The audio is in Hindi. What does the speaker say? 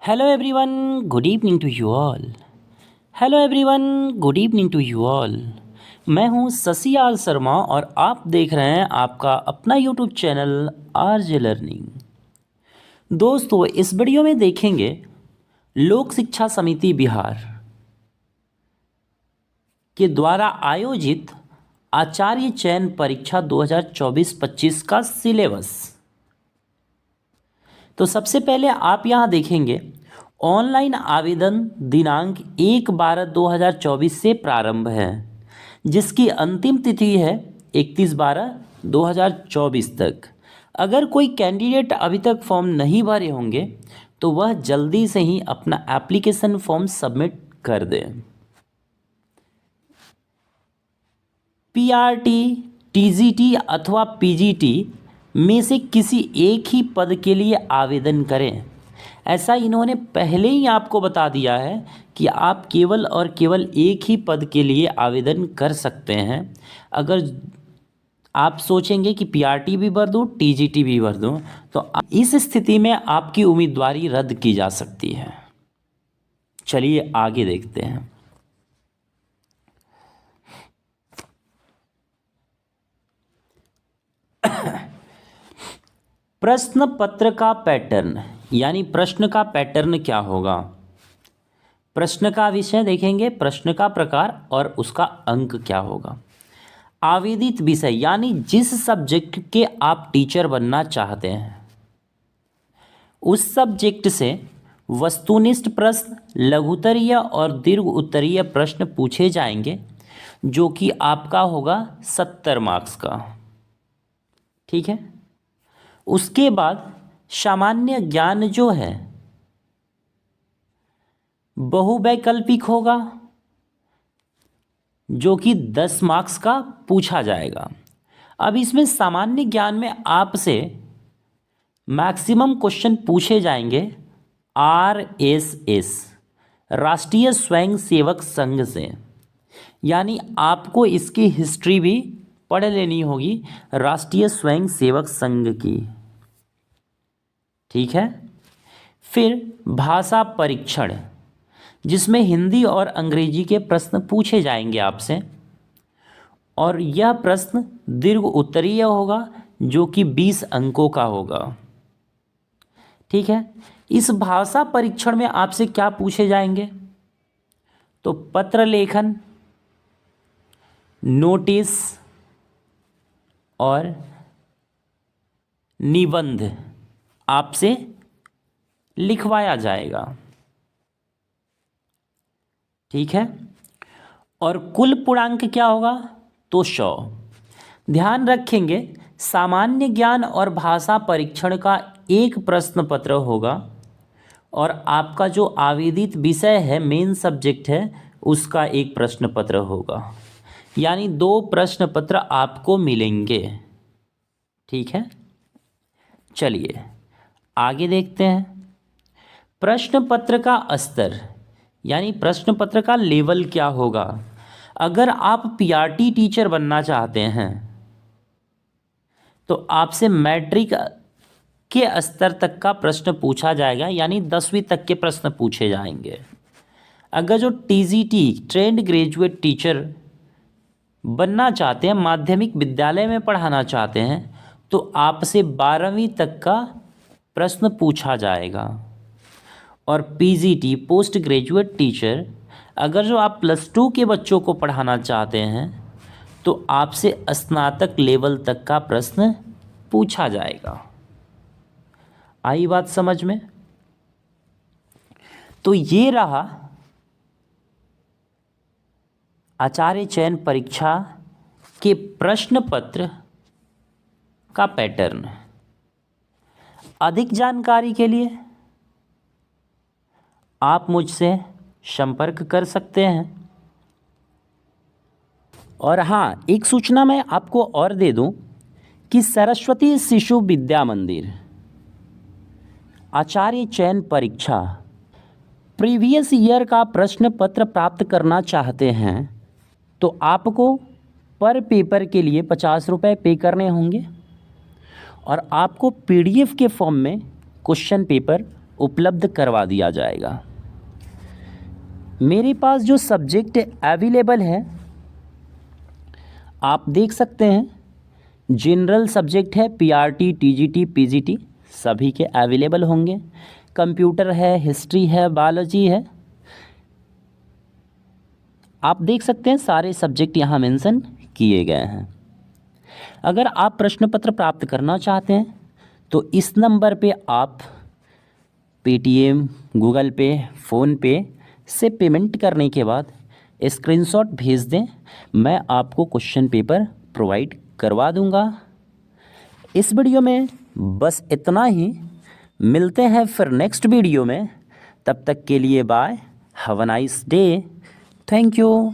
Hello everyone, good evening to you all. Hello everyone, good evening to you all. मैं हूं शशियाल शर्मा और आप देख रहे हैं आपका अपना यूट्यूब चैनल आरजे लर्निंग। दोस्तों, इस वीडियो में देखेंगे लोक शिक्षा समिति बिहार के द्वारा आयोजित आचार्य चयन परीक्षा 2024-25 का सिलेबस। तो सबसे पहले आप यहाँ देखेंगे ऑनलाइन आवेदन दिनांक 1/12/2024 से प्रारंभ है, जिसकी अंतिम तिथि है 31/12/2024 तक। अगर कोई कैंडिडेट अभी तक फॉर्म नहीं भरे होंगे तो वह जल्दी से ही अपना एप्लीकेशन फॉर्म सबमिट कर दें। पीआरटी, टीजीटी अथवा पीजीटी में से किसी एक ही पद के लिए आवेदन करें। ऐसा इन्होंने पहले ही आपको बता दिया है कि आप केवल और केवल एक ही पद के लिए आवेदन कर सकते हैं। अगर आप सोचेंगे कि पीआरटी भी भर दूँ, टीजीटी भी भर दूँ, तो इस स्थिति में आपकी उम्मीदवारी रद्द की जा सकती है। चलिए आगे देखते हैं। प्रश्न पत्र का पैटर्न, यानी प्रश्न का पैटर्न क्या होगा। प्रश्न का विषय देखेंगे, प्रश्न का प्रकार और उसका अंक क्या होगा। आवेदित विषय, यानी जिस सब्जेक्ट के आप टीचर बनना चाहते हैं उस सब्जेक्ट से वस्तुनिष्ठ प्रश्न, लघुत्तरीय और दीर्घ उत्तरीय प्रश्न पूछे जाएंगे, जो कि आपका होगा 70 मार्क्स का। ठीक है। उसके बाद सामान्य ज्ञान जो है बहुवैकल्पिक होगा, जो कि 10 मार्क्स का पूछा जाएगा। अब इसमें सामान्य ज्ञान में आपसे मैक्सिमम क्वेश्चन पूछे जाएंगे आरएसएस, राष्ट्रीय स्वयंसेवक संघ से, यानी आपको इसकी हिस्ट्री भी पढ़ लेनी होगी राष्ट्रीय स्वयंसेवक संघ की। ठीक है। फिर भाषा परीक्षण, जिसमें हिंदी और अंग्रेजी के प्रश्न पूछे जाएंगे आपसे, और यह प्रश्न दीर्घ उत्तरीय होगा, जो कि 20 अंकों का होगा। ठीक है। इस भाषा परीक्षण में आपसे क्या पूछे जाएंगे, तो पत्र लेखन, नोटिस और निबंध आपसे लिखवाया जाएगा। ठीक है। और कुल पूर्णांक क्या होगा, तो 100। ध्यान रखेंगे, सामान्य ज्ञान और भाषा परीक्षण का एक प्रश्न पत्र होगा और आपका जो आवेदित विषय है, मेन सब्जेक्ट है, उसका एक प्रश्न पत्र होगा, यानी 2 प्रश्न पत्र आपको मिलेंगे। ठीक है। चलिए आगे देखते हैं। प्रश्न पत्र का स्तर, यानी प्रश्न पत्र का लेवल क्या होगा। अगर आप पीआरटी टीचर बनना चाहते हैं तो आपसे मैट्रिक के स्तर तक का प्रश्न पूछा जाएगा, यानी 10वीं तक के प्रश्न पूछे जाएंगे। अगर जो टीजीटी, ट्रेंड ग्रेजुएट टीचर बनना चाहते हैं, माध्यमिक विद्यालय में पढ़ाना चाहते हैं, तो आपसे 12वीं तक का प्रश्न पूछा जाएगा। और पीजीटी, पोस्ट ग्रेजुएट टीचर, अगर जो आप +2 के बच्चों को पढ़ाना चाहते हैं तो आपसे स्नातक लेवल तक का प्रश्न पूछा जाएगा। आई बात समझ में। तो ये रहा आचार्य चयन परीक्षा के प्रश्न पत्र का पैटर्न। अधिक जानकारी के लिए आप मुझसे संपर्क कर सकते हैं। और हाँ, एक सूचना मैं आपको और दे दूं कि सरस्वती शिशु विद्या मंदिर आचार्य चयन परीक्षा प्रीवियस ईयर का प्रश्न पत्र प्राप्त करना चाहते हैं तो आपको पर पेपर के लिए 50 रुपये पे करने होंगे और आपको पीडीएफ के फॉर्म में क्वेश्चन पेपर उपलब्ध करवा दिया जाएगा। मेरे पास जो सब्जेक्ट अवेलेबल है आप देख सकते हैं, जनरल सब्जेक्ट है, पीआरटी, टीजीटी, पीजीटी सभी के अवेलेबल होंगे। कंप्यूटर है, हिस्ट्री है, बायोलॉजी है, आप देख सकते हैं सारे सब्जेक्ट यहाँ मेंशन किए गए हैं। अगर आप प्रश्न पत्र प्राप्त करना चाहते हैं तो इस नंबर पे आप पेटीएम, गूगल पे, फ़ोनपे से पेमेंट करने के बाद स्क्रीनशॉट भेज दें, मैं आपको क्वेश्चन पेपर प्रोवाइड करवा दूंगा। इस वीडियो में बस इतना ही, मिलते हैं फिर नेक्स्ट वीडियो में, तब तक के लिए bye, have a nice day, thank you.